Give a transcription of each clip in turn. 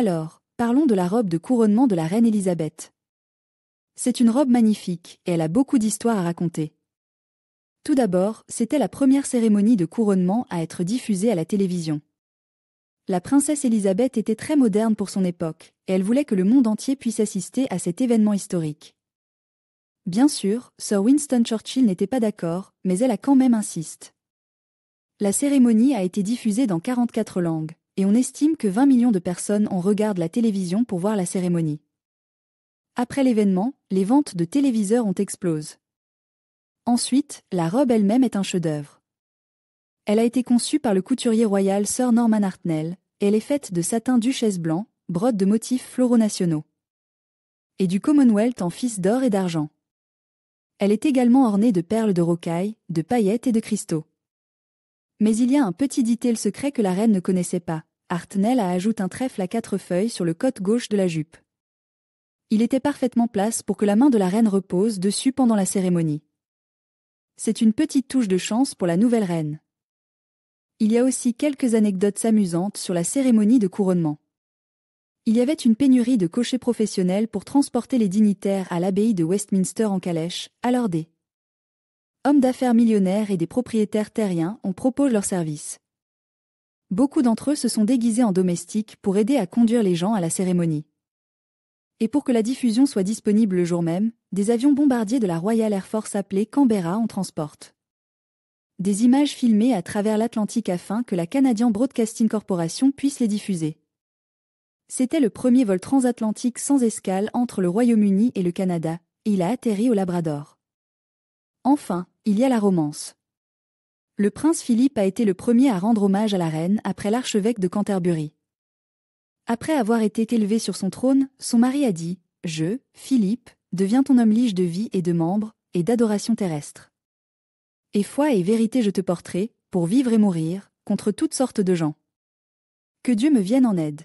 Alors, parlons de la robe de couronnement de la reine Élisabeth. C'est une robe magnifique, et elle a beaucoup d'histoires à raconter. Tout d'abord, c'était la première cérémonie de couronnement à être diffusée à la télévision. La princesse Élisabeth était très moderne pour son époque, et elle voulait que le monde entier puisse assister à cet événement historique. Bien sûr, Sir Winston Churchill n'était pas d'accord, mais elle a quand même insisté. La cérémonie a été diffusée dans 44 langues, et on estime que 20 millions de personnes en regardent la télévision pour voir la cérémonie. Après l'événement, les ventes de téléviseurs ont explosé. Ensuite, la robe elle-même est un chef-d'œuvre. Elle a été conçue par le couturier royal Sir Norman Hartnell, et elle est faite de satin duchesse blanc, brode de motifs floraux nationaux. Et du Commonwealth en fils d'or et d'argent. Elle est également ornée de perles de rocaille, de paillettes et de cristaux. Mais il y a un petit detail secret que la reine ne connaissait pas. Hartnell a ajouté un trèfle à 4 feuilles sur le côté gauche de la jupe. Il était parfaitement place pour que la main de la reine repose dessus pendant la cérémonie. C'est une petite touche de chance pour la nouvelle reine. Il y a aussi quelques anecdotes amusantes sur la cérémonie de couronnement. Il y avait une pénurie de cochers professionnels pour transporter les dignitaires à l'abbaye de Westminster en calèche, alors des hommes d'affaires millionnaires et des propriétaires terriens ont proposé leurs services. Beaucoup d'entre eux se sont déguisés en domestiques pour aider à conduire les gens à la cérémonie. Et pour que la diffusion soit disponible le jour même, des avions bombardiers de la Royal Air Force appelés Canberra en transportent. Des images filmées à travers l'Atlantique afin que la Canadian Broadcasting Corporation puisse les diffuser. C'était le premier vol transatlantique sans escale entre le Royaume-Uni et le Canada, et il a atterri au Labrador. Enfin, il y a la romance. Le prince Philippe a été le premier à rendre hommage à la reine après l'archevêque de Canterbury. Après avoir été élevé sur son trône, son mari a dit « Je, Philippe, deviens ton homme lige de vie et de membres, et d'adoration terrestre. Et foi et vérité je te porterai, pour vivre et mourir, contre toutes sortes de gens. Que Dieu me vienne en aide. »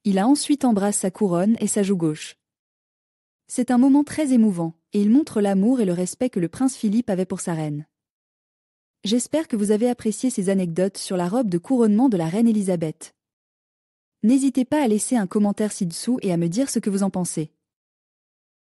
Il a ensuite embrassé sa couronne et sa joue gauche. C'est un moment très émouvant, et il montre l'amour et le respect que le prince Philippe avait pour sa reine. J'espère que vous avez apprécié ces anecdotes sur la robe de couronnement de la reine Élisabeth. N'hésitez pas à laisser un commentaire ci-dessous et à me dire ce que vous en pensez.